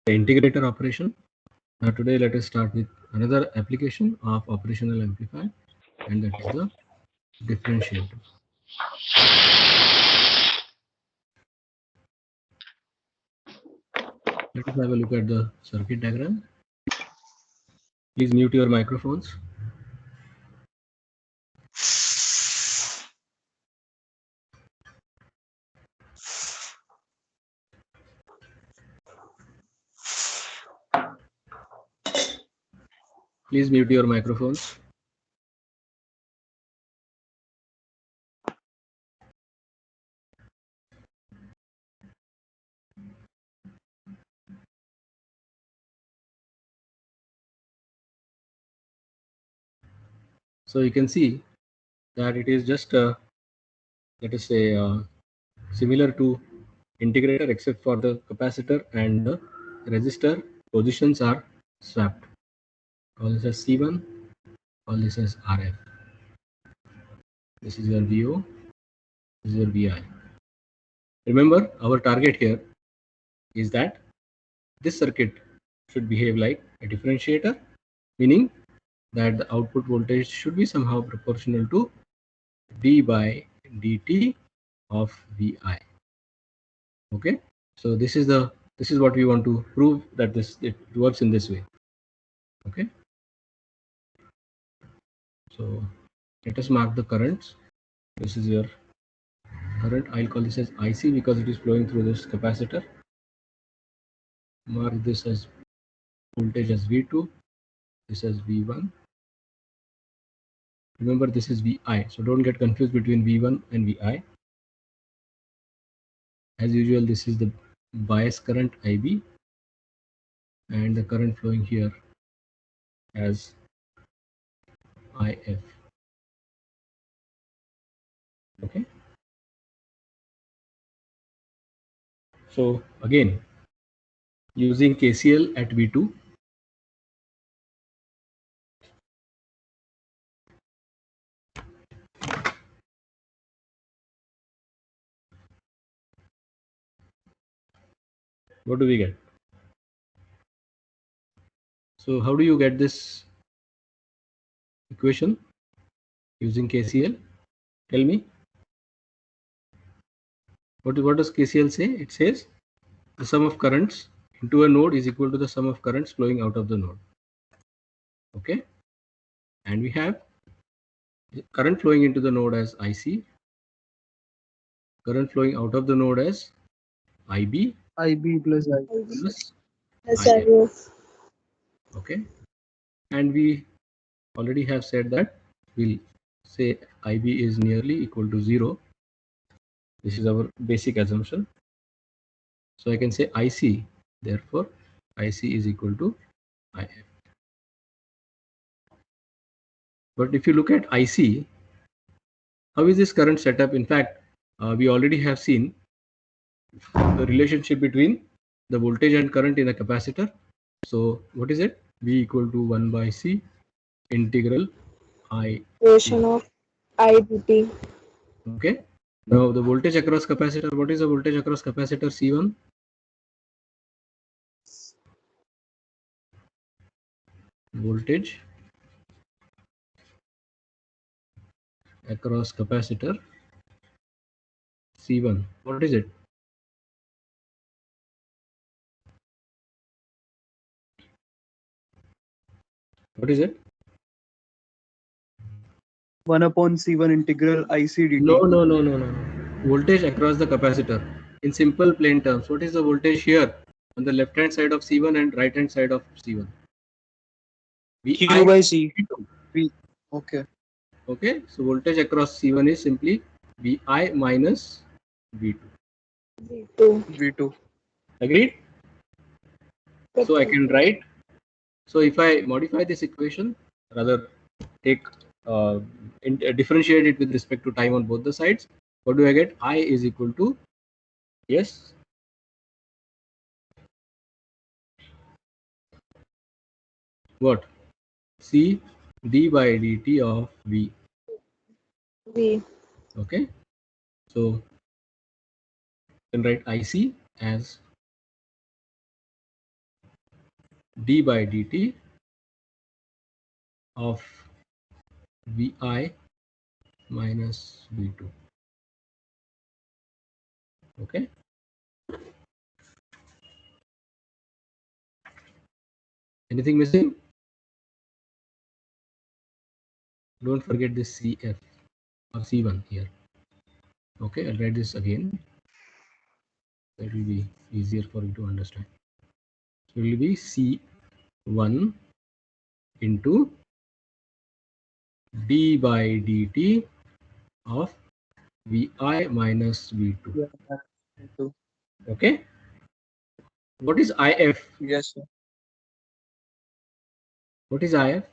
the integrator operation. Now today let us start with another application of operational amplifier, and that is the differentiator. Let us have a look at the circuit diagram. Please mute your microphones. Please mute your microphones. So you can see that it is just let us say similar to integrator, except for the capacitor and the resistor positions are swapped. Call this as C1, call this as RF. This is your VO, this is your VI. Remember, our target here is that this circuit should behave like a differentiator, meaning that the output voltage should be somehow proportional to d by dt of VI. Okay, so this is what we want to prove, that it works in this way. Okay, so let us mark the currents. This is your current. I'll call this as IC because it is flowing through this capacitor. Mark this as voltage as V2, this as V1. Remember, this is VI, so don't get confused between V1 and VI. As usual, this is the bias current IB, and the current flowing here as IF. Okay, so again, using KCL at V2, what do we get? So how do you get this equation using KCL? Tell me. What does KCL say? It says the sum of currents into a node is equal to the sum of currents flowing out of the node. Okay, and we have current flowing into the node as IC, current flowing out of the node as IB plus I. plus Yes, IF. Okay, and we already have said that we'll say IB is nearly equal to 0. This is our basic assumption. So I can say IC, therefore IC is equal to IF. But if you look at IC, how is this current set up? In fact, we already have seen the relationship between the voltage and current in a capacitor. So what is it? V equal to 1 by C integral I. equation of I dt. Okay. Now the voltage across capacitor. What is the voltage across capacitor C1? Voltage across capacitor C1. What is it? What is it? 1/C1 integral IC dt. No. Voltage across the capacitor. In simple plain terms, what is the voltage here on the left hand side of C1 and right hand side of C1? Q by C. V. Okay. Okay, so voltage across C1 is simply VI minus V2. V2. V2. Agreed? So I Okay. can write. So if I modify this equation, rather take differentiate it with respect to time on both the sides, what do I get? I is equal to, yes, what? C d by dt of V. V. Okay, so you can write IC as d by dt of Vi minus V2. Okay. Anything missing? Don't forget this CF or C1 here. Okay, I'll write this again. That will be easier for you to understand. So it will be C1 into d by dt of Vi minus V2. Yeah. Two. Okay. What is IF? Yes, sir. What is IF?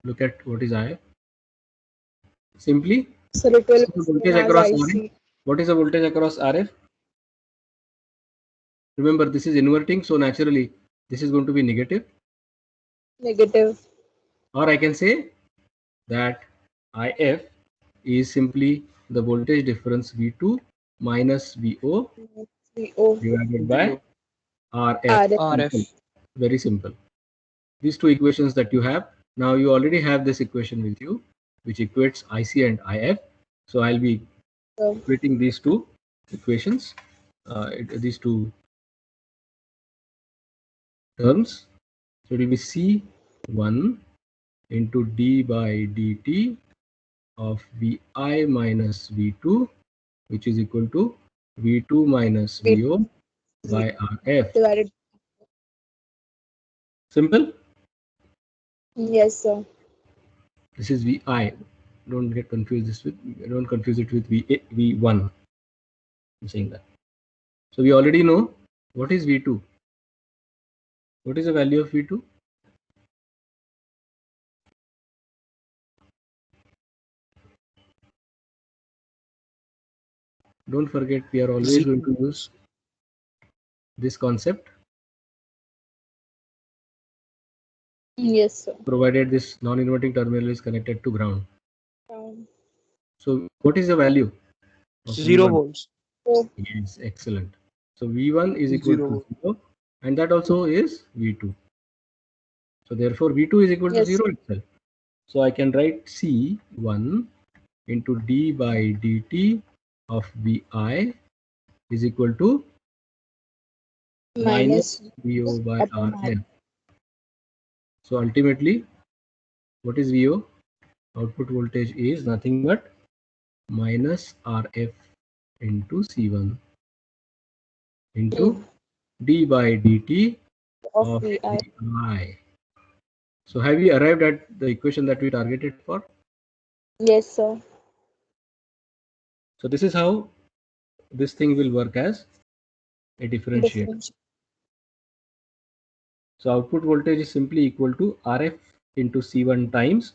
Look at what is IF. Simply, So it will the be voltage same as across RF. IC. What is the voltage across RF? Remember, this is inverting, so naturally this is going to be negative. Negative. Or I can say that IF is simply the voltage difference V2 minus VO CO. divided by RF. RF. RF. Simple. Very simple. These two equations that you have, now you already have this equation with you, which equates IC and IF. So I'll be So equating these two equations, these two terms. So it will be C1 into d by dt of Vi minus V2, which is equal to V2 minus VO by RF. divided. Simple. Yes, sir. This is Vi. Don't get confused. Don't confuse it with V1. I'm saying that. So we already know what is V2. What is the value of V2? Don't forget, we are always going to use this concept, Yes, sir. provided this non-inverting terminal is connected to ground. Um, So what is the value of 0 V1? volts. so Yes, excellent. So V1 is equal 0 to volts. 0, and that also is V2. So therefore V2 is equal to yes, 0 itself. So I can write C1 into d by dt of Vi is equal to minus minus VO by upon R. Rn. So ultimately, what is VO? Output voltage is nothing but minus RF into C1 into d by dt of of VI. Vi. So have we arrived at the equation that we targeted for? Yes, sir. So this is how this thing will work as a differentiator. Differential. So output voltage is simply equal to RF into C1 times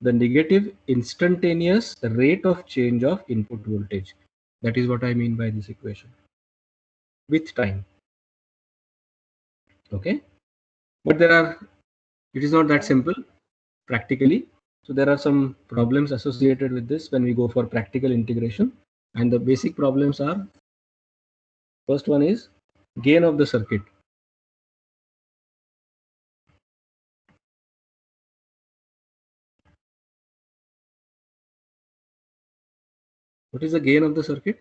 the negative instantaneous rate of change of input voltage. That is what I mean by this equation. With time. Okay. But it is not that simple practically. So there are some problems associated with this when we go for practical integration. And the basic problems are, first one is gain of the circuit. What is the gain of the circuit?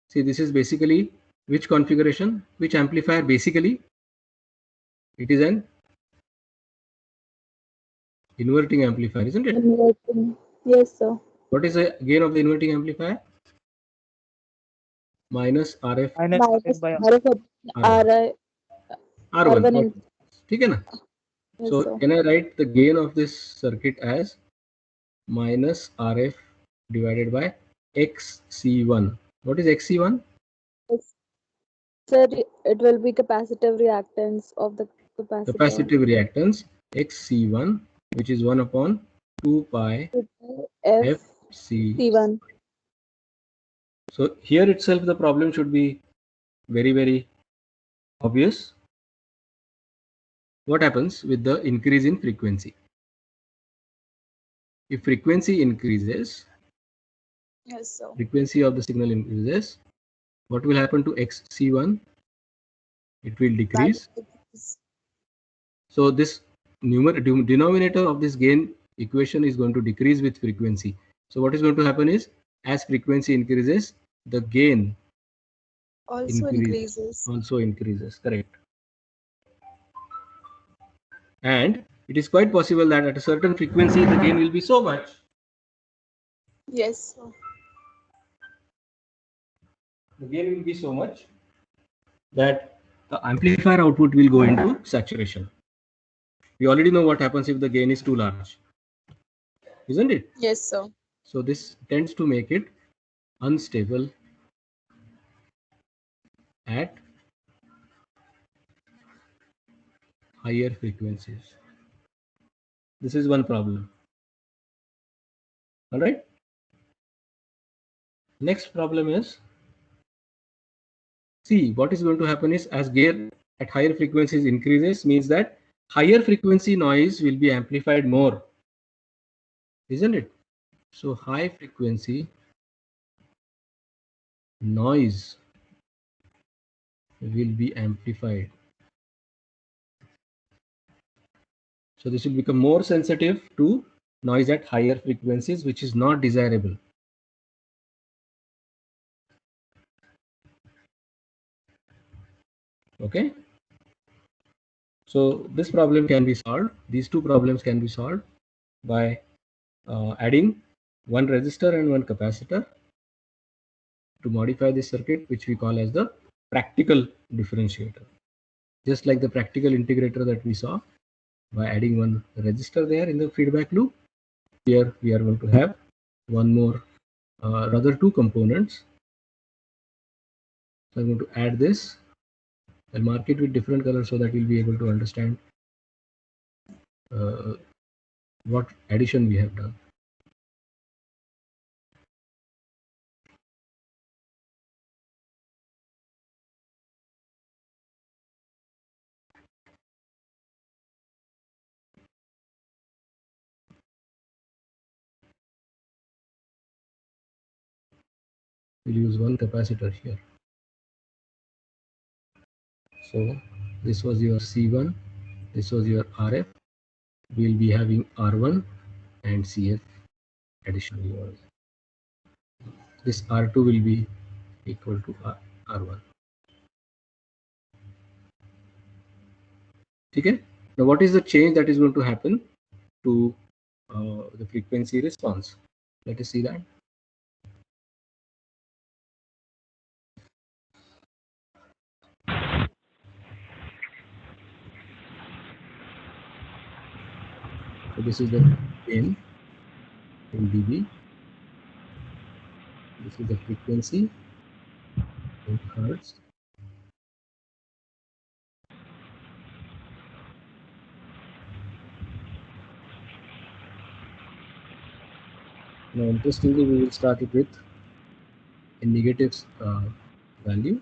See, this is basically which configuration, which amplifier. Basically, it is an inverting amplifier, isn't it? Inverting. Yes, sir. What is the gain of the inverting amplifier? Minus RF Minus Minus RF by R. RF R1. R R1. in. ठीक है ना? Yes, So sir. can I write the gain of this circuit as minus RF divided by XC1? What is XC1? Yes. Sir, it will be capacitive reactance of the capacitor. Capacitive reactance XC1, which is 1 upon 2 pi FC. C1. So here itself the problem should be very, very obvious. What happens with the increase in frequency? If frequency increases, Yes, sir. frequency of the signal increases, what will happen to XC1? It will decrease. So this denominator of this gain equation is going to decrease with frequency. So what is going to happen is, as frequency increases, the gain Also increases. also increases. Correct. And it is quite possible that at a certain frequency the gain will be so much. Yes, sir. The gain will be so much that the amplifier output will go into saturation. We already know what happens if the gain is too large, isn't it? Yes, sir. So this tends to make it unstable at higher frequencies. This is one problem. All right. Next problem is, see, what is going to happen is, as gain at higher frequencies increases, means that higher frequency noise will be amplified more, isn't it? So high frequency noise will be amplified. So this will become more sensitive to noise at higher frequencies, which is not desirable. Okay. So this problem can be solved. These two problems can be solved by adding one resistor and one capacitor to modify this circuit, which we call as the practical differentiator. Just like the practical integrator that we saw, by adding one resistor there in the feedback loop, here we are going to have one more, rather two components. So I'm going to add this. I'll mark it with different colors so that we'll be able to understand what addition we have done. We'll use one capacitor here. So this was your C1, this was your RF. We'll be having R1 and CF additionally. This R2 will be equal to R1. Okay. Now what is the change that is going to happen to the frequency response? Let us see that. So this is the gain in dB. This is the frequency in hertz. Now interestingly, we will start it with a negative value.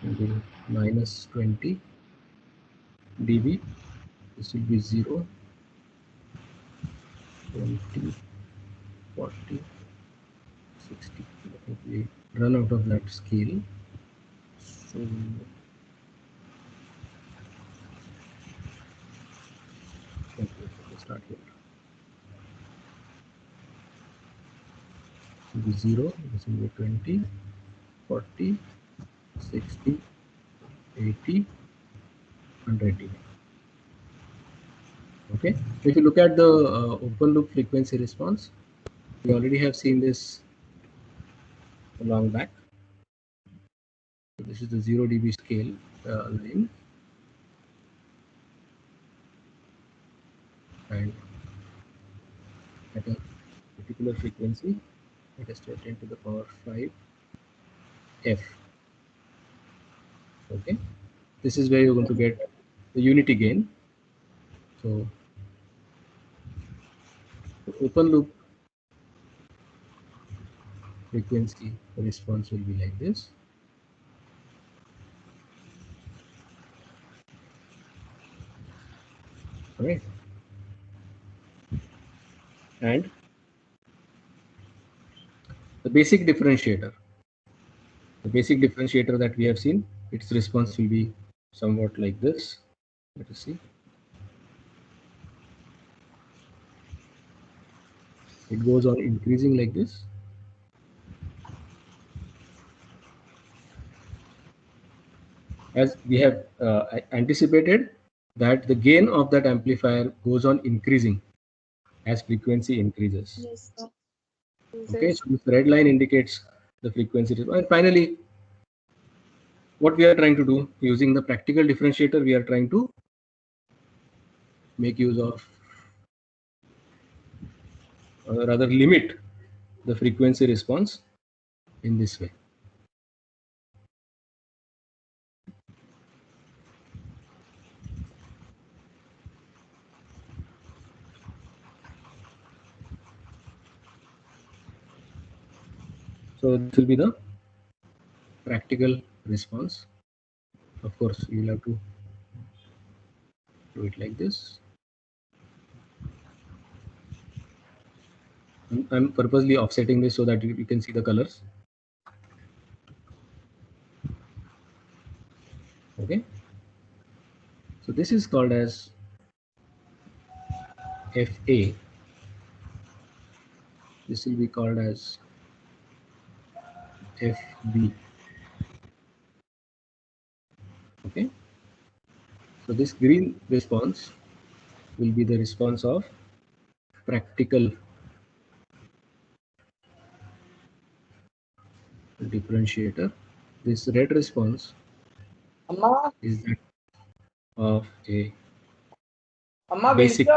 Maybe minus 20 dB. This will be 0, 20, 40, 60. I think we run out of that scale. So okay, let's start here. This will be 0, this will be 20, 40, 60, 80, 100 dB. Okay, if you look at the open loop frequency response, we already have seen this a long back. So this is the 0 dB scale line, and at a particular frequency, it is 10 to the power 5 F. Okay, this is where you're going to get the unity gain. So the open loop frequency response will be like this. All right, and the basic differentiator. the basic differentiator that we have seen, its response will be somewhat like this. Let us see. It goes on increasing like this. As we have anticipated that the gain of that amplifier goes on increasing as frequency increases. Yes, sir. Okay, so this red line indicates the frequency. And finally, what we are trying to do using the practical differentiator, we are trying to make use of, or rather limit the frequency response in this way. So this will be the practical response. Of course, you will have to do it like this. I'm purposely offsetting this so that you can see the colors. Okay. So this is called as FA. This will be called as FB. Okay. So this green response will be the response of practical differentiator. This red response is that of a basic.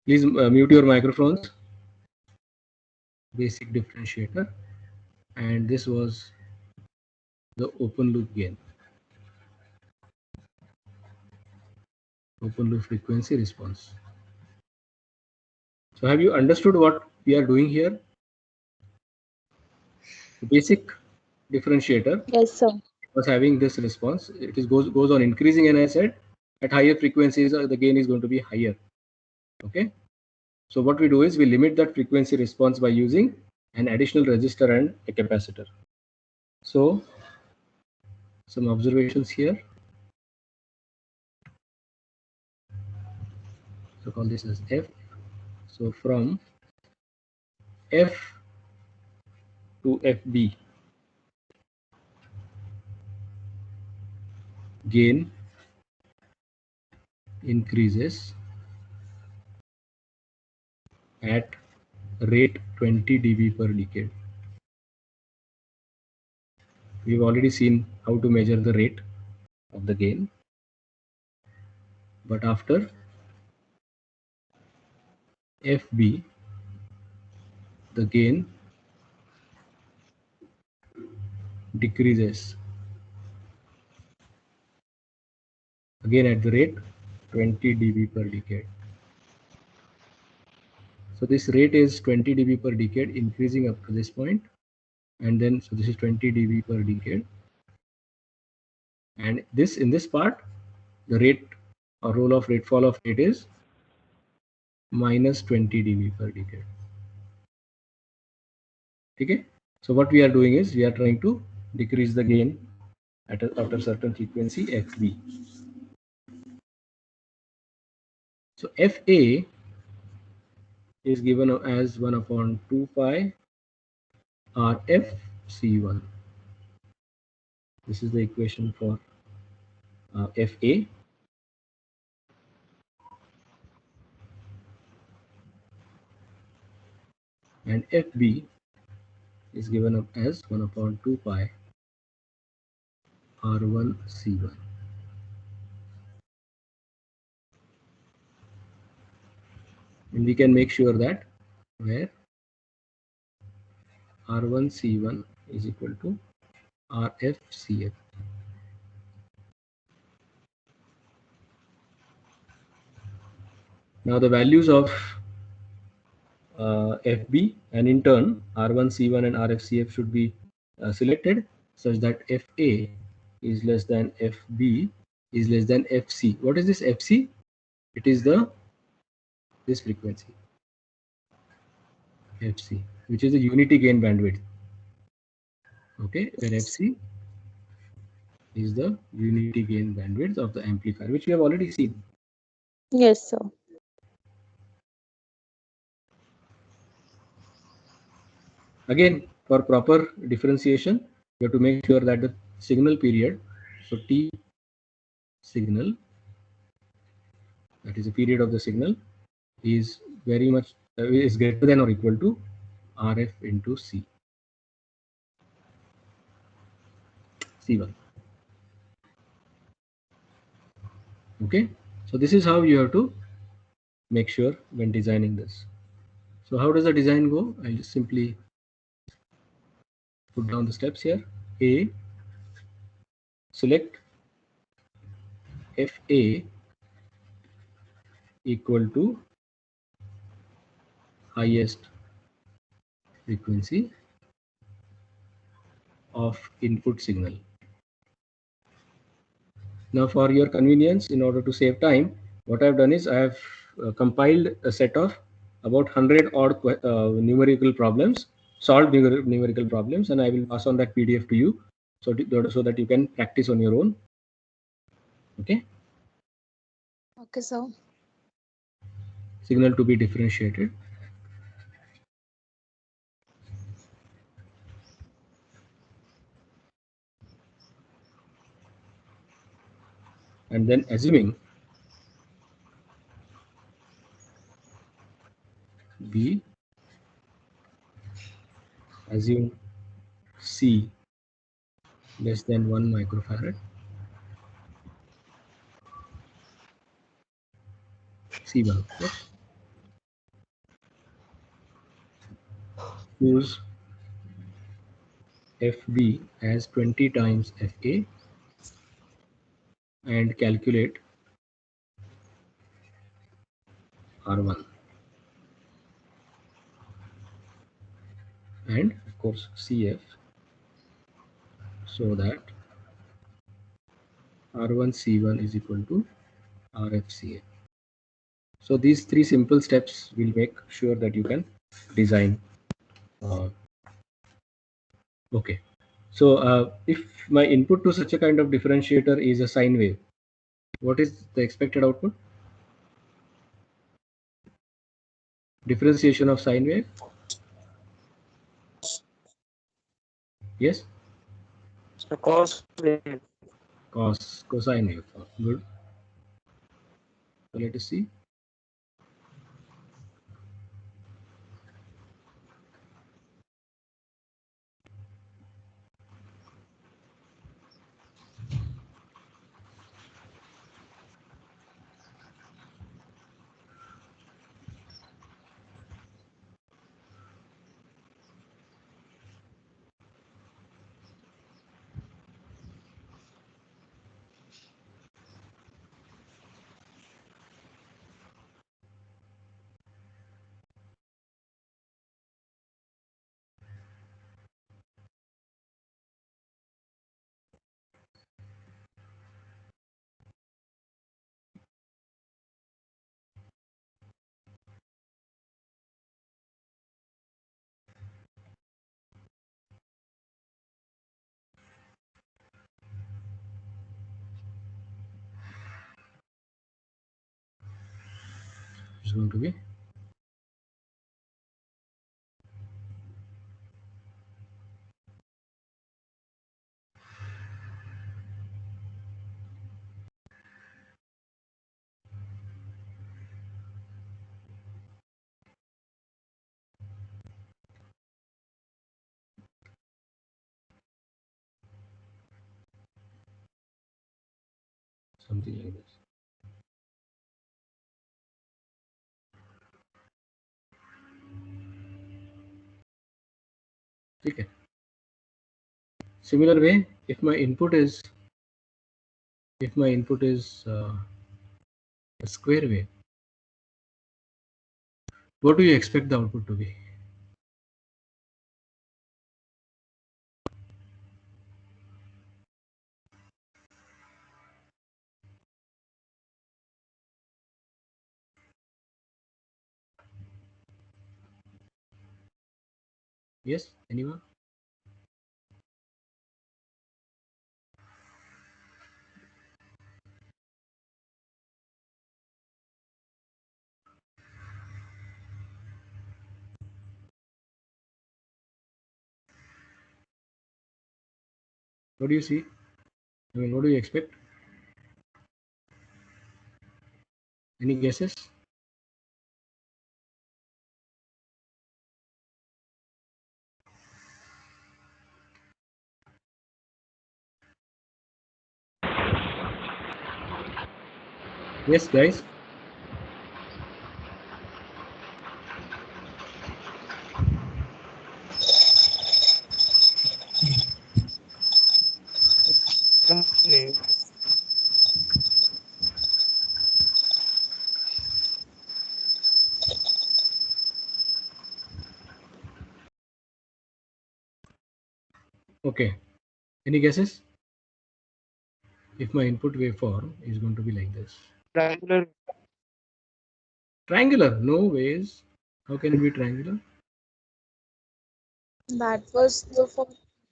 Please mute your microphones. Basic differentiator, and this was the open loop gain, open loop frequency response. So have you understood what we are doing here? The basic differentiator, Yes, sir. was having this response. It is goes on increasing, and I said at higher frequencies the gain is going to be higher. Okay, so what we do is we limit that frequency response by using an additional resistor and a capacitor. So some observations here. So call this as F. So from F to FB, gain increases at rate 20 dB per decade. We've already seen how to measure the rate of the gain, but after FB, the gain decreases again at the rate 20 dB per decade. So this rate is 20 dB per decade, increasing up to this point, and then so this is 20 dB per decade, and this in this part the rate or roll of rate fall of rate is minus 20 dB per decade. Okay, so what we are doing is we are trying to decrease the gain at after certain frequency FB. So FA is given as 1 upon 2 pi RFC1. This is the equation for FA. And FB is given up as 1 upon 2 pi R1C1. And we can make sure that where R1C1 is equal to RFCF. Now the values of FB and in turn R1C1 and RFCF should be selected such that FA is less than FB is less than FC. What is this FC? It is this frequency FC. which is the unity gain bandwidth. Okay, where FC is the unity gain bandwidth of the amplifier, which we have already seen. Yes, sir. Again, for proper differentiation, you have to make sure that the signal period, so T signal, that is the period of the signal, is very much is greater than or equal to RF into C1. Okay, so this is how you have to make sure when designing this. So how does the design go? I'll just simply put down the steps here. A, select FA equal to highest frequency of input signal. Now for your convenience, in order to save time, what I've done is I have compiled a set of about 100 odd numerical problems, solved numerical problems, and I will pass on that PDF to you so that you can practice on your own. Okay. Okay, sir. Signal to be differentiated. And then assuming B, assume C less than 1 microfarad, C1. Yes. Use FB as 20 times FA and calculate R1 and of course CF, so that R1 C1 is equal to RFCA. So these three simple steps will make sure that you can design. Okay. So if my input to such a kind of differentiator is a sine wave, what is the expected output? Differentiation of sine wave? Yes? So cos wave. Cosine wave. Good. So let us see. It's going to be something like this. Okay. Similar way, if my input is a square wave, what do you expect the output to be? Yes, anyone? What do you see? I mean, what do you expect? Any guesses? Yes, guys. Okay. Any guesses? If my input waveform is going to be like this. Triangular. Triangular? No ways. How can it be triangular? That was the for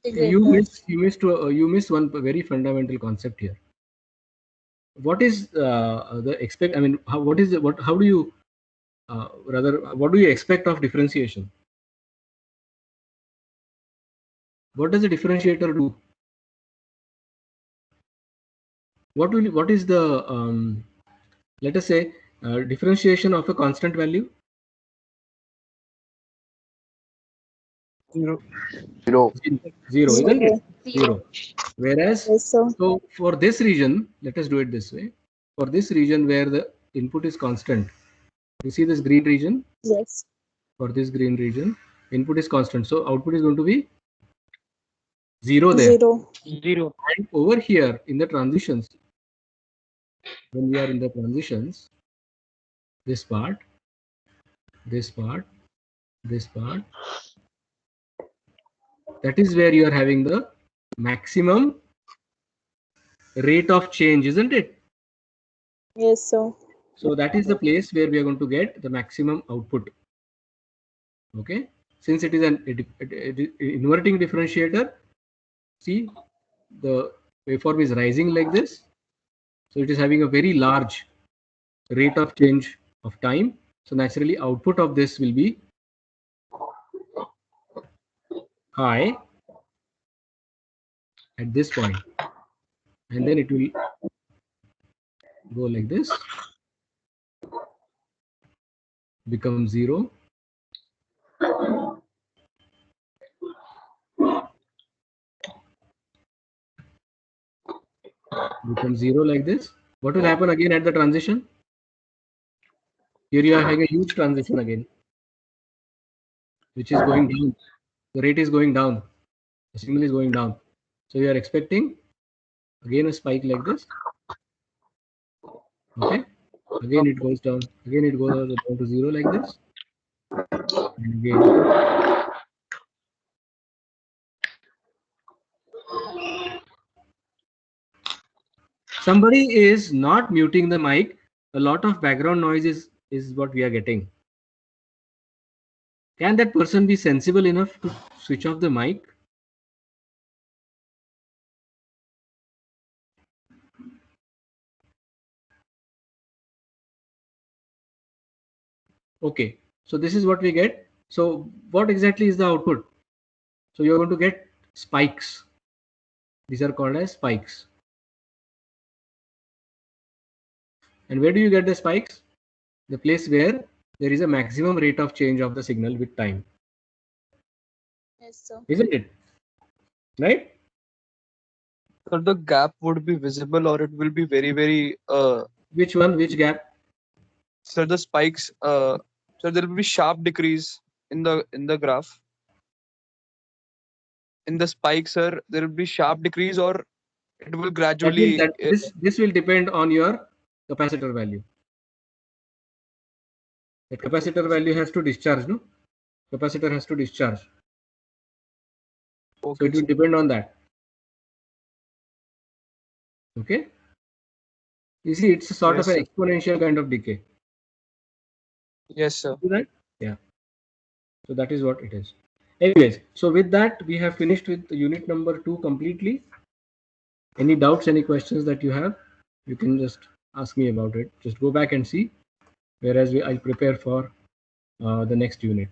You integrator. missed one very fundamental concept here. What is the expect? I mean, how, what is the, what? How do you rather? What do you expect of differentiation? What does the differentiator do? What is the let us say differentiation of a constant value? Zero. Zero, isn't it? Zero. Zero. Whereas, Yes, sir. so for this region, let us do it this way. For this region where the input is constant, you see this green region? Yes. For this green region, input is constant. So output is going to be zero there. Zero. Zero. And over here in the transitions, when we are in the transitions, this part, this part, this part, that is where you are having the maximum rate of change, isn't it? Yes, sir. So that is the place where we are going to get the maximum output. Okay, since it is an inverting differentiator, see the waveform is rising like this, so it is having a very large rate of change of time. So naturally output of this will be high at this point, and then it will go like this, become zero, become zero like this. What will happen again at the transition? Here you are having a huge transition again, which is going down. The rate is going down. The signal is going down. So you are expecting again a spike like this. Okay. Again it goes down. Again it goes down to zero like this. And again. Somebody is not muting the mic. A lot of background noise is what we are getting. Can that person be sensible enough to switch off the mic? Okay, so this is what we get. So what exactly is the output? So you're going to get spikes. These are called as spikes. And where do you get the spikes? The place where there is a maximum rate of change of the signal with time. Yes, sir. Isn't it? Right? So the gap would be visible, or it will be very, very. Which one? Which gap? So the spikes. So there will be sharp decrease in the graph. In the spike, sir, there will be sharp decrease, or it will gradually. This will depend on your capacitor value. The capacitor value has to discharge, no? Capacitor has to discharge. Okay, so it will depend on that. Okay. You see, it's a sort Yes, of an sir. exponential kind of decay. Yes, sir. See that? Yeah. So that is what it is. Anyways, so with that, we have finished with unit number 2 completely. Any doubts, any questions that you have, you can just ask me about it. Just go back and see, whereas I'll prepare for the next unit.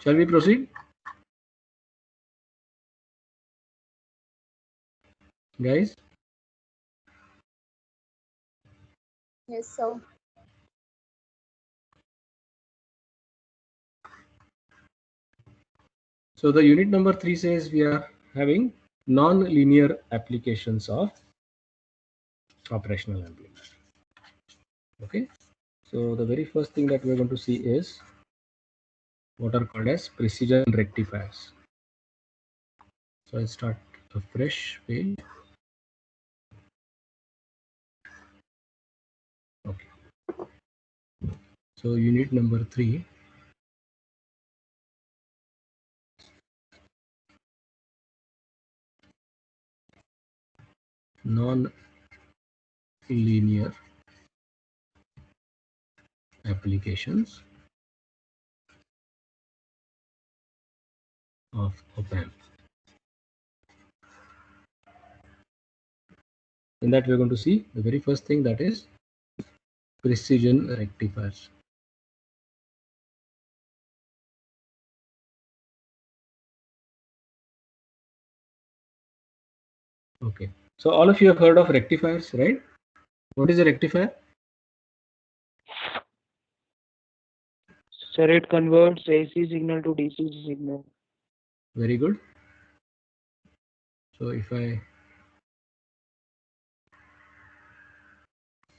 Shall we proceed? Guys? Yes, sir. So the unit number 3 says we are having non-linear applications of operational amplifier. Okay. So the very first thing that we're going to see is what are called as precision rectifiers. So I'll start a fresh page. Okay. So unit number 3. Non-linear applications of op-amp. In that we're going to see the very first thing, that is precision rectifiers. Okay, so all of you have heard of rectifiers, right? What is a rectifier? Sir, it converts AC signal to DC signal. Very good. So if I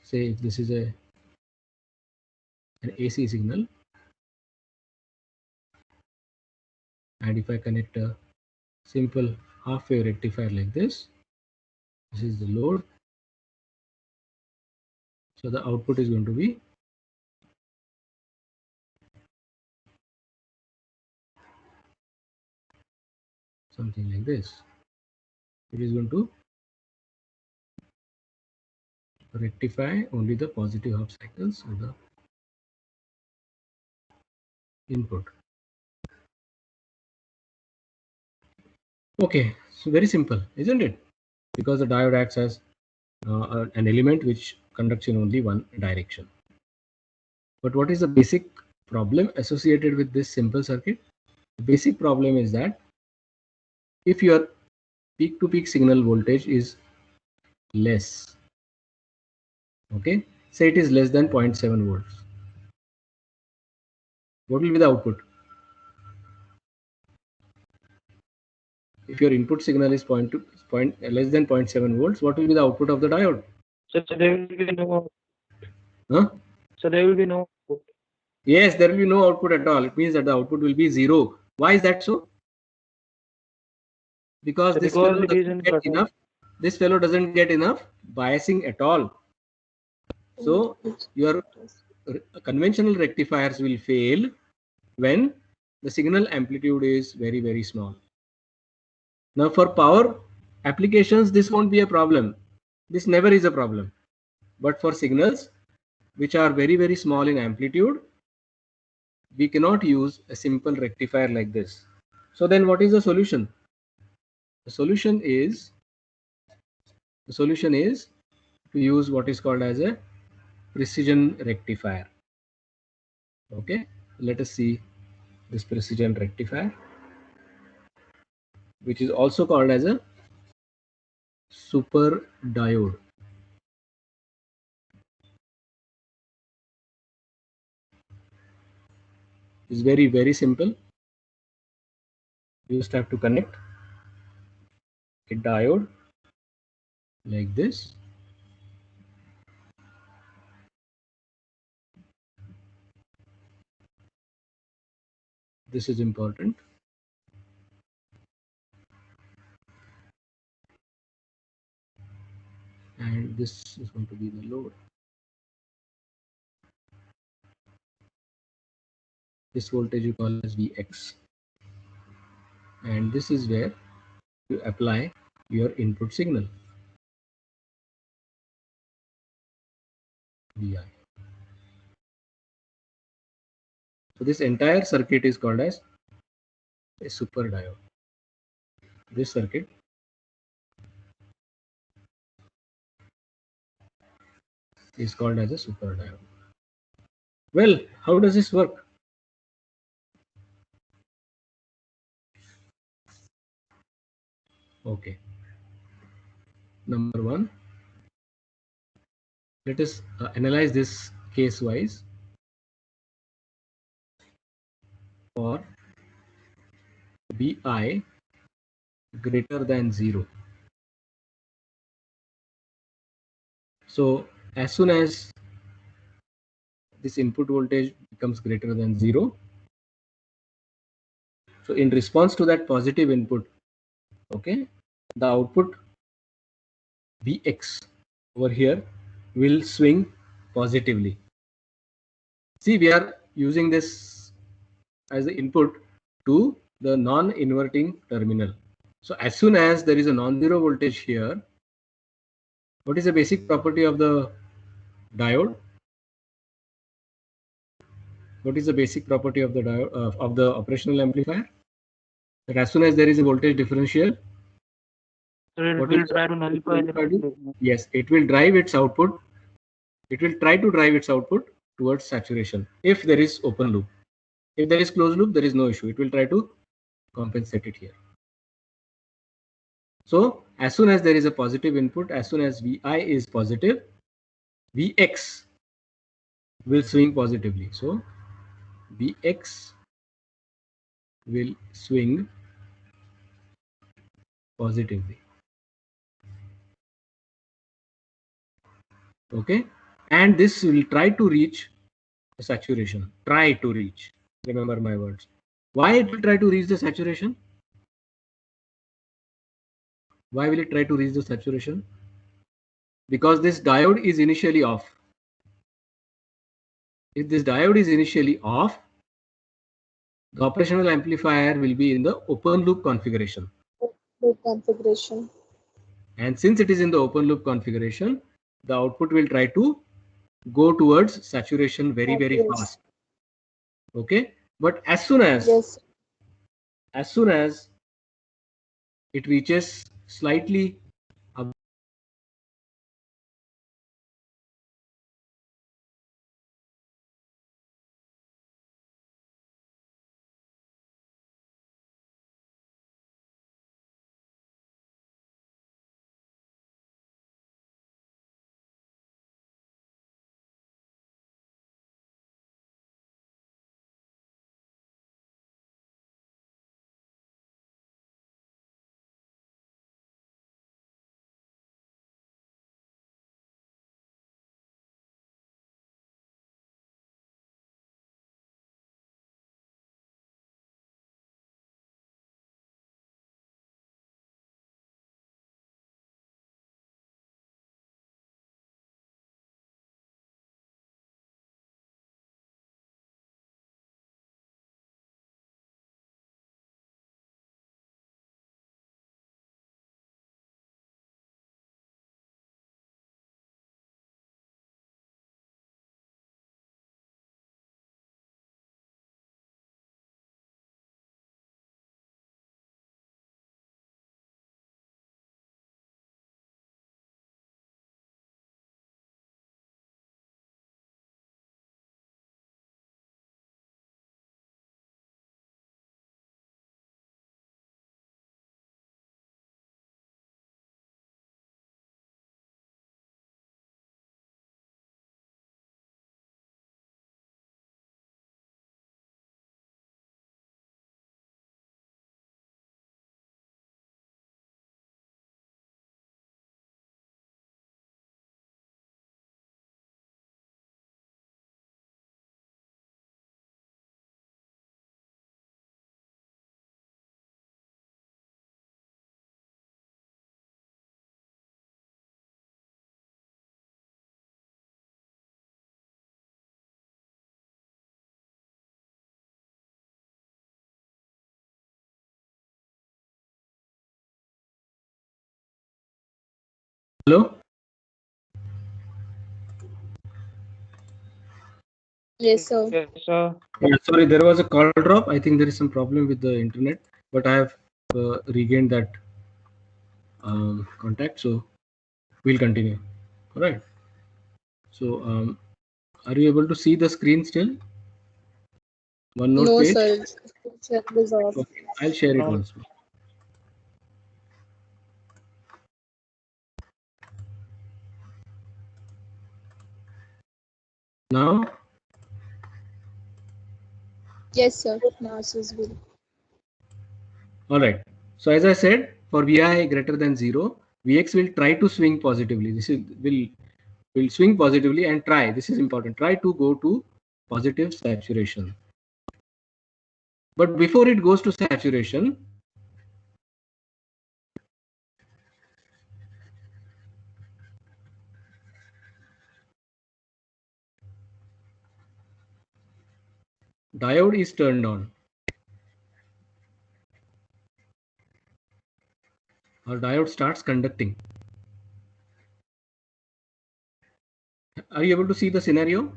say if this is an AC signal, and if I connect a simple half wave rectifier like this is the load. So the output is going to be something like this. It is going to rectify only the positive half cycles of the input. Okay, so very simple, isn't it? Because the diode acts as an element which conducts in only one direction. But what is the basic problem associated with this simple circuit? The basic problem is that if your peak to peak signal voltage is less, okay, say it is less than 0.7 volts, what will be the output? If your input signal is less than 0.7 volts, what will be the output of the diode? So there will be no. Huh? So there will be no. Yes, there will be no output at all. It means that the output will be zero. Why is that so? Because So this because fellow it is in doesn't get cutoff. enough. This fellow doesn't get enough biasing at all. So your conventional rectifiers will fail when the signal amplitude is very, very small. Now for power applications, this won't be a problem. This never is a problem. But for signals which are very, very small in amplitude, we cannot use a simple rectifier like this. So then what is the solution? The solution is to use what is called as a precision rectifier. Okay, let us see this precision rectifier, which is also called as a super diode. It's very, very simple. You just have to connect a diode like this. This is important. and this is going to be the load. This voltage you call as Vx, and this is where you apply your input signal, Vi. So this entire circuit is called as a super diode. This circuit is called as a super diode. Well, how does this work? Okay. Number one, let us analyze this case wise for Vi greater than 0. So as soon as this input voltage becomes greater than 0, so in response to that positive input, okay, the output Vx over here will swing positively. See, we are using this as the input to the non-inverting terminal. So as soon as there is a non-zero voltage here, what is the basic property of the diode? What is the basic property of the diode, of the operational amplifier? That as soon as there is a voltage differential, So it what will will try to nullify the amplifier do? signal. Yes, it will drive its output. It will try to drive its output towards saturation if there is open loop. If there is closed loop, there is no issue. It will try to compensate it here. So as soon as there is a positive input, as soon as Vi is positive, Vx will swing positively. So Vx will swing positively. Okay, and this will try to reach the saturation. Try to reach. Remember my words. Why it will try to reach the saturation? Why will it try to reach the saturation? Because this diode is initially off. If this diode is initially off, the operational amplifier will be in the open loop configuration. Loop configuration. And since it is in the open loop configuration, the output will try to go towards saturation very, very Yes. fast. Okay. But as soon as Yes. it reaches slightly Hello? Yes, sir. Yes, sir. Yeah, sorry, there was a call drop. I think there is some problem with the internet, but I have regained that contact. So we'll continue. All right. So are you able to see the screen still? OneNote No, page? sir. Share is off. Okay, I'll share it No. once more. Now, Yes, sir. Now it is good. all right. So as I said, for Vi greater than 0, Vx will try to swing positively. This is will swing positively and try. This is important. Try to go to positive saturation. But before it goes to saturation, diode is turned on. Our diode starts conducting. Are you able to see the scenario?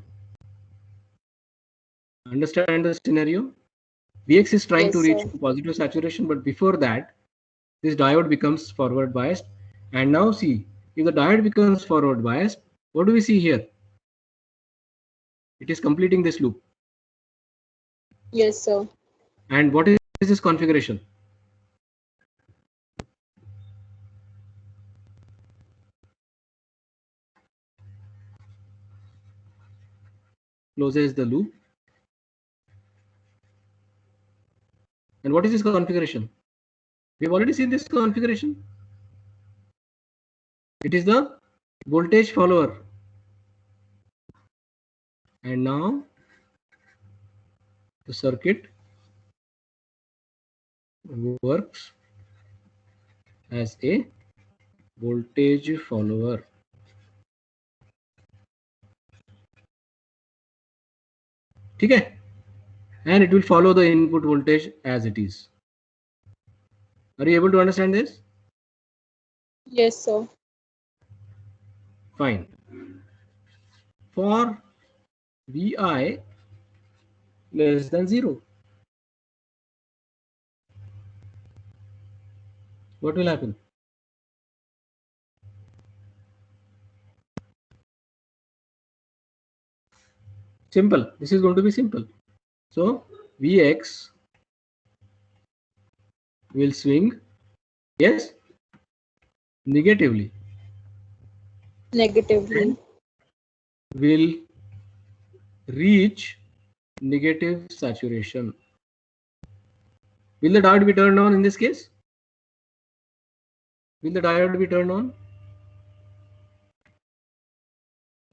Understand the scenario? Vx is trying to Yes, reach sir. to positive saturation, but before that, this diode becomes forward biased. And now see, if the diode becomes forward biased, what do we see here? It is completing this loop. Yes, sir. And what is this configuration? Closes the loop. And what is this configuration? We've already seen this configuration. It is the voltage follower. And now the circuit works as a voltage follower. Okay? And it will follow the input voltage as it is. Are you able to understand this? Yes, sir. Fine. For Vi less than 0, what will happen? Simple. This is going to be simple. So Vx will swing, yes, negatively, Negatively. will reach negative saturation. Will the diode be turned on in this case? Will the diode be turned on?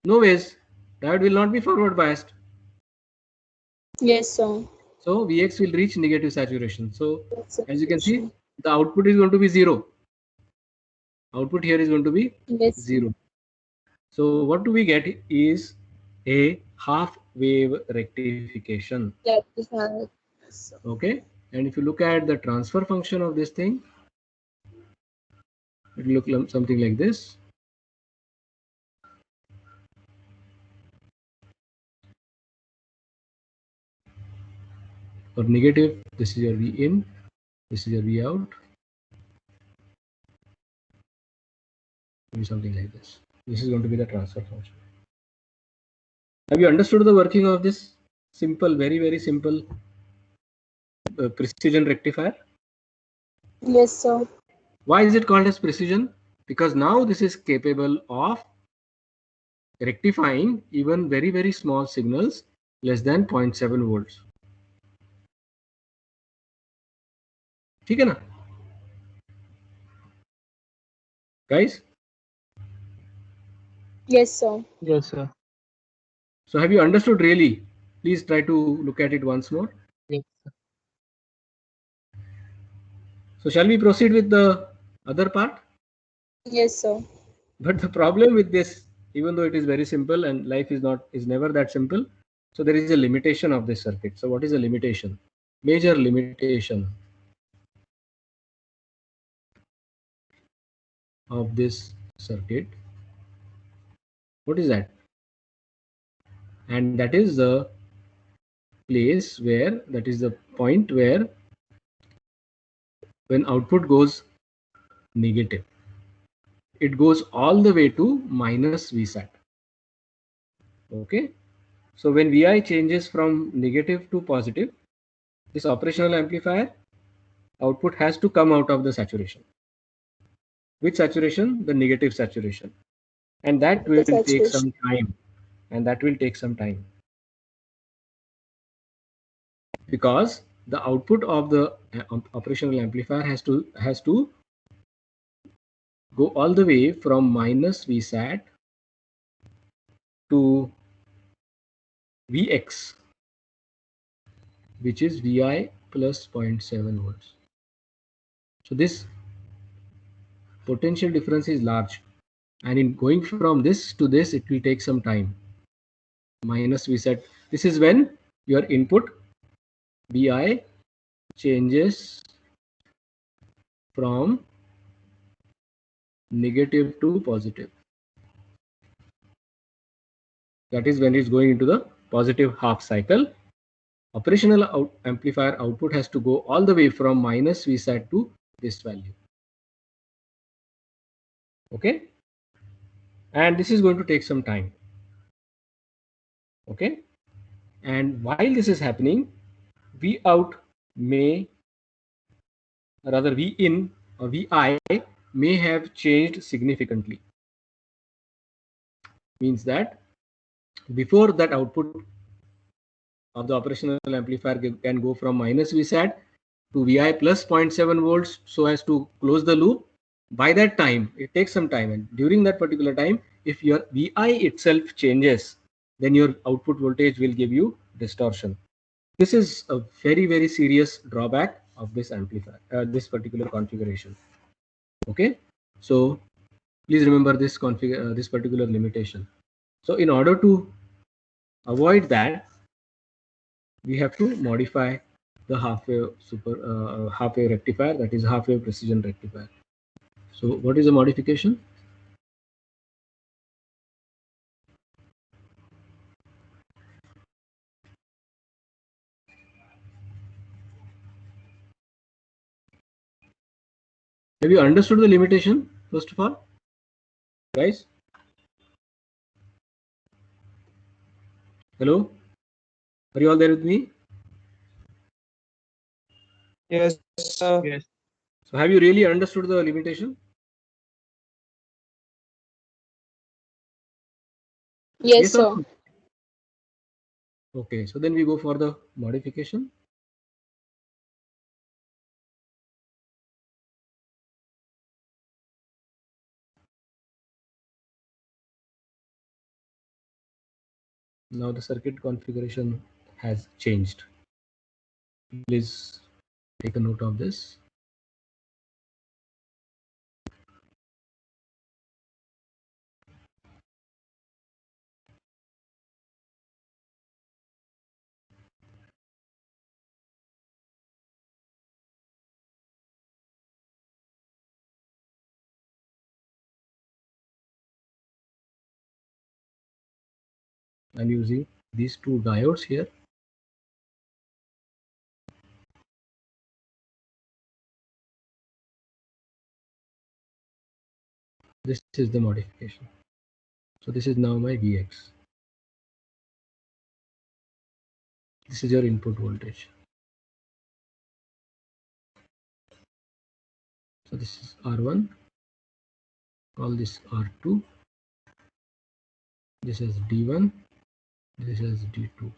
No ways. Diode will not be forward biased. Yes, sir. So Vx will reach negative saturation. So as you can see, Saturation. the output is going to be 0. Output here is going to be Yes. 0. So what do we get is a half wave rectification. Rectifier. Okay. And if you look at the transfer function of this thing, it will look something like this. For negative, this is your V in, this is your V out. Maybe something like this. This is going to be the transfer function. Have you understood the working of this simple, very, very simple precision rectifier? Yes, sir. Why is it called as precision? Because now this is capable of rectifying even very, very small signals less than 0.7 volts. ठीक है ना? Guys? Yes, sir. Yes, sir. So have you understood really? Please try to look at it once more. Yes. So shall we proceed with the other part? Yes, sir. But the problem with this, even though it is very simple and life is never that simple, so there is a limitation of this circuit. So what is a limitation? Major limitation of this circuit. What is that? And that is the place where, that is the point where when output goes negative, it goes all the way to minus Vsat. Okay. So when Vi changes from negative to positive, this operational amplifier output has to come out of the saturation. Which saturation? The negative saturation. And that will take saturation. some time. And that will take some time. Because the output of the operational amplifier has to go all the way from minus Vsat to Vx, which is Vi plus 0.7 volts. So this potential difference is large, and in going from this to this, it will take some time. Minus Vsat. This is when your input Vi changes from negative to positive. That is when it's going into the positive half cycle. Operational amplifier output has to go all the way from minus Vsat to this value. Okay, and this is going to take some time. Okay, and while this is happening, V out may, rather V in or Vi may have changed significantly. Means that before that output of the operational amplifier can go from minus Vsat to Vi plus 0.7 volts so as to close the loop. By that time, it takes some time, and during that particular time, if your Vi itself changes, then your output voltage will give you distortion. This is a very, very serious drawback of this amplifier, this particular configuration. Okay, so please remember this this particular limitation. So in order to avoid that, we have to modify the half wave rectifier, that is half wave precision rectifier. So what is the modification? Have you understood the limitation first of all, guys? Hello, are you all there with me? Yes, sir. Yes. So have you really understood the limitation? Yes, or sir. no? Okay, so then we go for the modification. Now the circuit configuration has changed. Please take a note of this. I'm using these two diodes here. This is the modification. So this is now my Vx. This is your input voltage. So this is R1. Call this R2. This is D1. This is D2.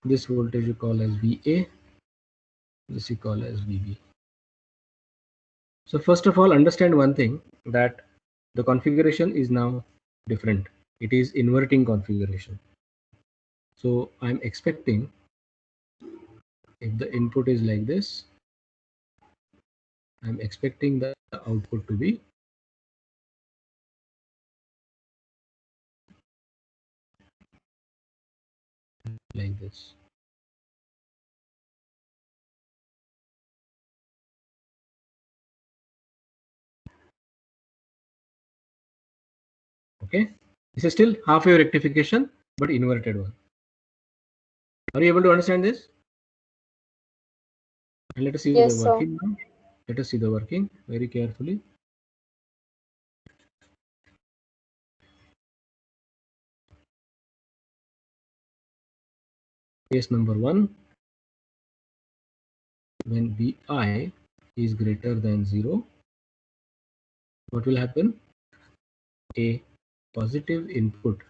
This voltage you call as VA. This you call as VB. So first of all, understand one thing, that the configuration is now different. It is inverting configuration. So I'm expecting, if the input is like this, I'm expecting the output to be like this. Okay, this is still half wave rectification, but inverted one. Are you able to understand this? And let us see Yes, the sir. working now. Let us see the working very carefully. Case number 1, when Vi is greater than 0, what will happen? A positive input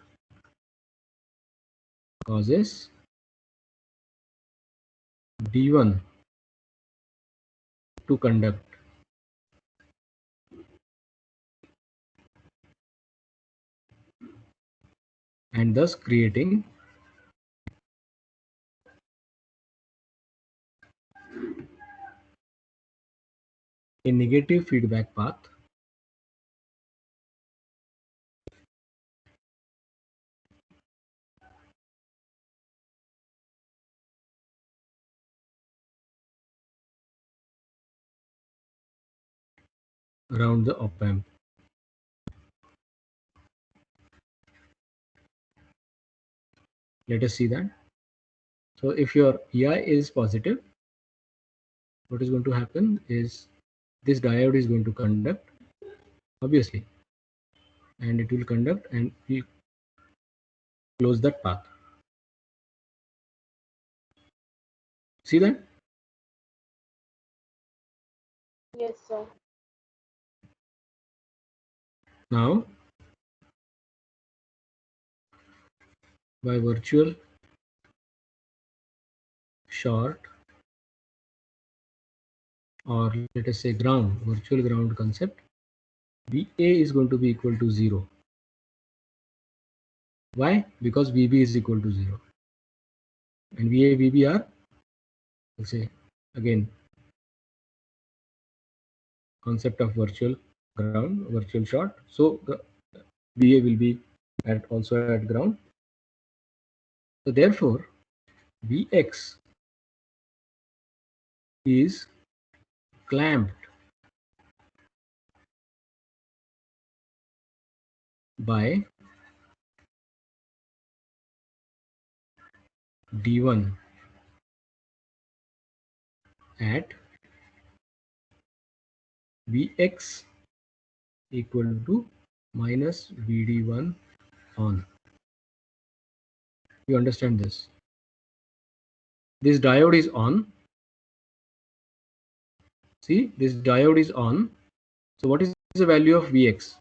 causes D1 to conduct, and thus creating a negative feedback path around the op amp. Let us see that. So if your EI is positive, what is going to happen is this diode is going to conduct, obviously, and it will conduct and will close that path. See that? Yes, sir. Now, by virtual short, or let us say ground, virtual ground concept, VA is going to be equal to 0. Why? Because VB is equal to 0. And VA, VB are, let's say, again, concept of virtual ground, virtual short. So VA will be also at ground. So therefore, Vx is clamped by D1 at Vx equal to minus Vd1 on. You understand this? This diode is on. See, this diode is on. So what is the value of Vx?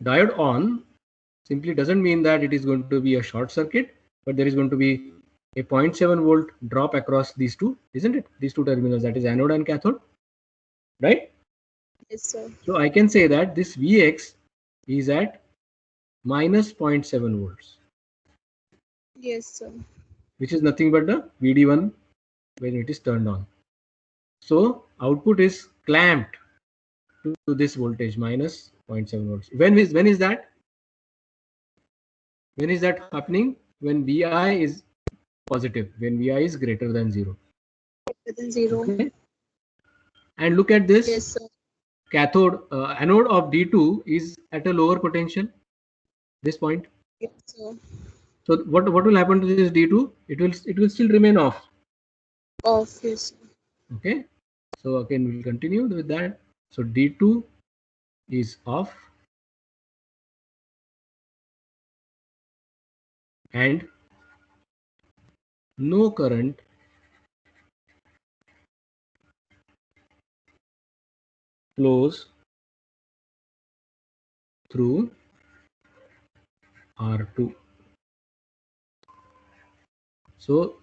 Diode on simply doesn't mean that it is going to be a short circuit, but there is going to be a 0.7 volt drop across these two, isn't it? These two terminals, that is anode and cathode, right? Yes, sir. So I can say that this Vx is at minus 0.7 volts, Yes, sir. which is nothing but the Vd1 when it is turned on. So output is clamped to this voltage minus 0.7 volts. When is that? When is that happening? When Vi is positive, when Vi is greater than 0. Within 0. Okay. And look at this. Yes, sir. Cathode, anode of D2 is at a lower potential, this point. Yes, sir. So what will happen to this D2? It will still remain off. Off. Yes, sir. Okay. So again we'll continue with that. So D2 is off, and no current flows through R2. So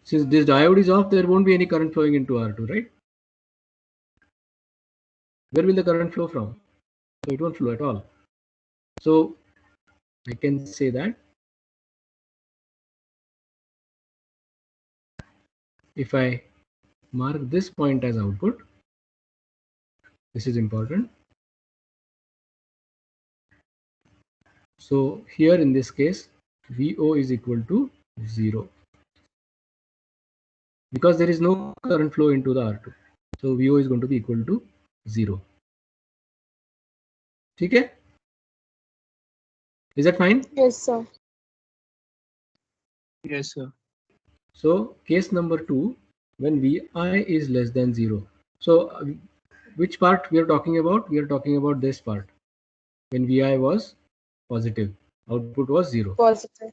since this diode is off, there won't be any current flowing into R2, right? Where will the current flow from? So it won't flow at all. So I can say that if I mark this point as output, this is important. So here in this case, VO is equal to 0 because there is no current flow into the R2. So VO is going to be equal to 0. ठीक है? Is that fine? Yes, sir. Yes, sir. So case number 2, when Vi is less than 0. So which part we are talking about? We are talking about this part. When Vi was positive, output was 0. Positive.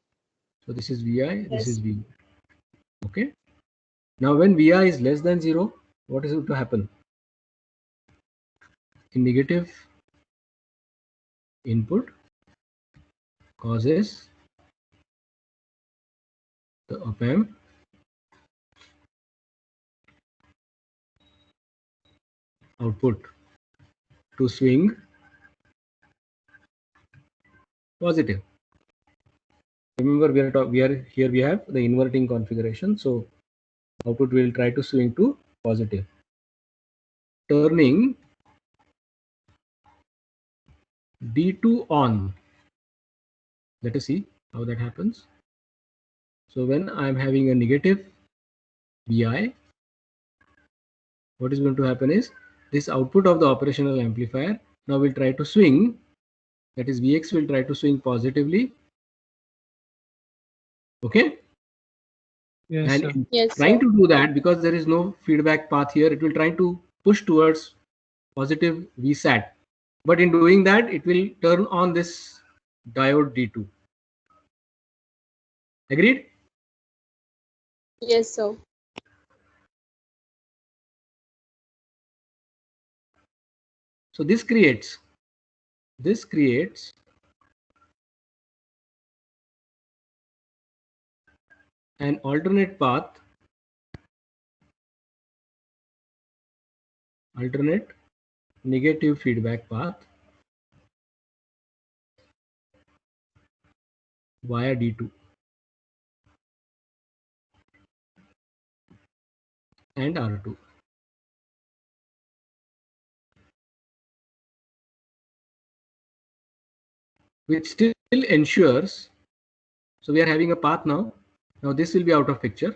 So this is Vi, this Yes. is V. Okay. Now when Vi is less than 0, what is going to happen? A negative input causes the op-amp output to swing positive. Remember, we are here. We have the inverting configuration, so output will try to swing to positive, turning D2 on. Let us see how that happens. So when I am having a negative Vi, what is going to happen is this output of the operational amplifier now will try to swing. That is, Vx will try to swing positively. Okay. Yes, And sir. in Yes, trying sir. to do that, because there is no feedback path here, it will try to push towards positive Vsat. But in doing that, it will turn on this diode D2. Agreed? Yes, sir. So this creates an alternate path, alternate negative feedback path via D2 and R2. Which still ensures, so we are having a path now. Now this will be out of picture.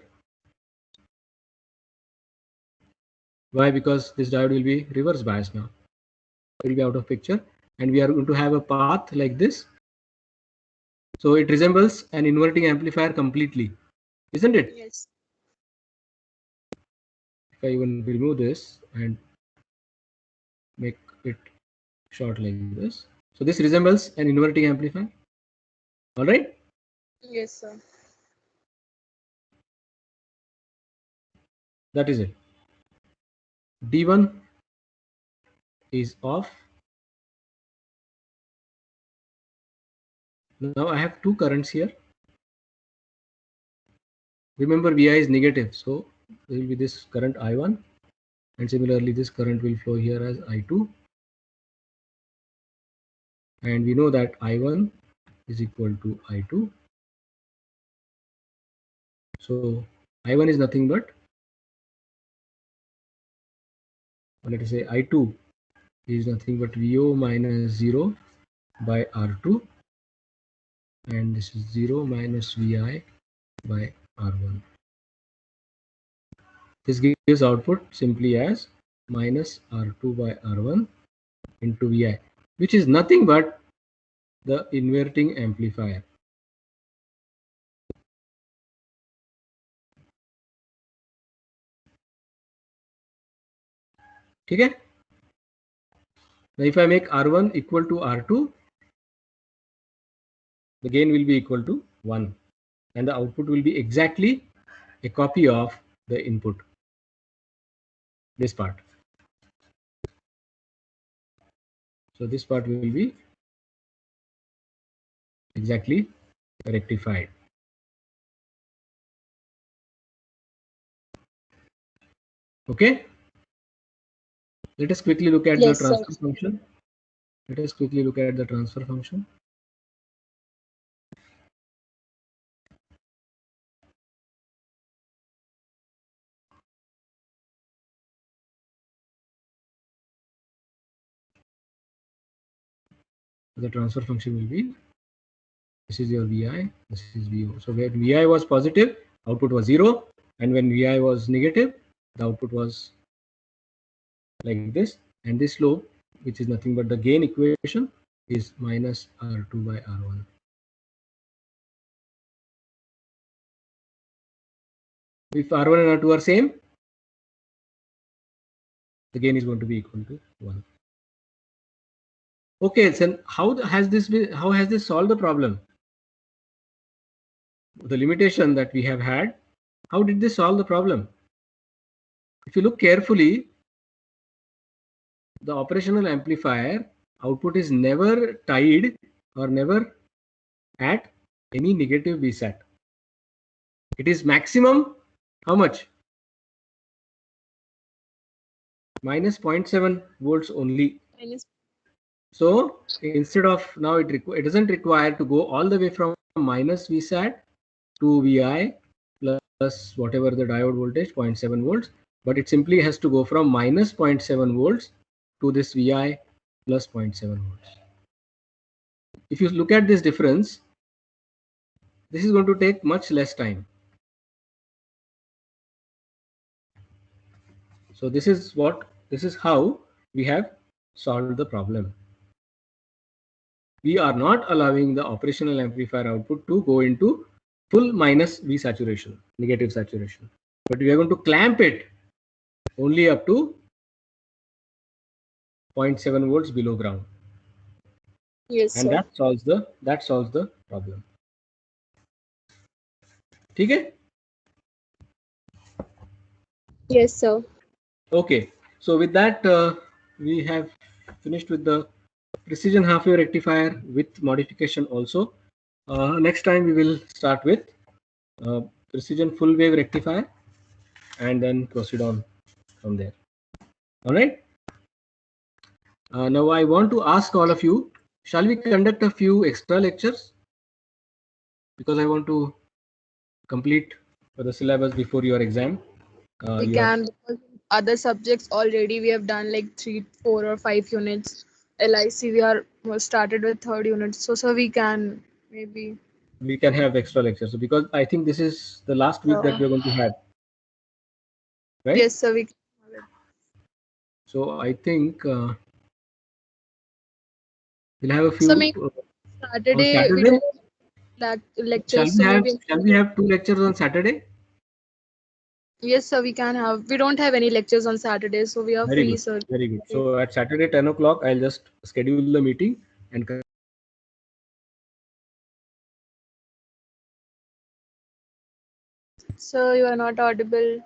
Why? Because this diode will be reverse biased now. It will be out of picture, and we are going to have a path like this. So it resembles an inverting amplifier completely, isn't it? Yes. If I even remove this and make it short like this, so this resembles an inverting amplifier. All right. Yes, sir. That is it. D1 is off. Now I have two currents here. Remember, Vi is negative, so there will be this current I1, and similarly this current will flow here as I2, and we know that I1 is equal to I2. So I1 is nothing but, let us say, I2 is nothing but VO minus 0 by R2, and this is 0 minus Vi by R1. This gives output simply as minus R2 by R1 into Vi, which is nothing but the inverting amplifier. Okay. Now if I make R1 equal to R2, the gain will be equal to 1, and the output will be exactly a copy of the input, this part. So this part will be exactly rectified. Okay. Let us quickly look at Yes, the sir. transfer function. Let us quickly look at the transfer function. The transfer function will be, this is your Vi, this is Vo. So when Vi was positive, output was 0, and when Vi was negative, the output was like this, and this slope which is nothing but the gain equation, is minus R2 by R1. If R1 and R2 are same, the gain is going to be equal to 1. Okay, so how has this solved the problem? The limitation that we have had, how did this solve the problem? If you look carefully, the operational amplifier output is never tied or never at any negative VSAT. It is maximum how much? Minus 0.7 volts only. So instead of now it doesn't require to go all the way from minus VSAT to VI plus whatever the diode voltage 0.7 volts, but it simply has to go from minus 0.7 volts to this VI plus 0.7 volts. If you look at this difference, this is going to take much less time. So this is how we have solved the problem. We are not allowing the operational amplifier output to go into full minus V saturation, negative saturation, but we are going to clamp it only up to 0.7 volts below ground. Yes, And sir. that solves the problem. Okay? Yes, sir. Okay. So with that, we have finished with the precision half wave rectifier with modification also. Next time we will start with precision full wave rectifier and then proceed on from there. All right. Now I want to ask all of you, shall we conduct a few extra lectures? Because I want to complete the syllabus before your exam. We can, because other subjects already we have done like 3, 4 or 5 units. LIC we are started with 3rd unit. So we can maybe. We can have extra lectures. So because I think this is the last week that we're going to have. Right? Yes, sir. We can have it. So I think we'll have a few So maybe on Saturday we Saturday. don't lectures. So Shall maybe we have 2 lectures on Saturday? yes, sir. We can have. We don't have any lectures on Saturday, so we are Very free, good. sir. Very good. So at Saturday 10 o'clock, I'll just schedule the meeting and Sir, you are not audible.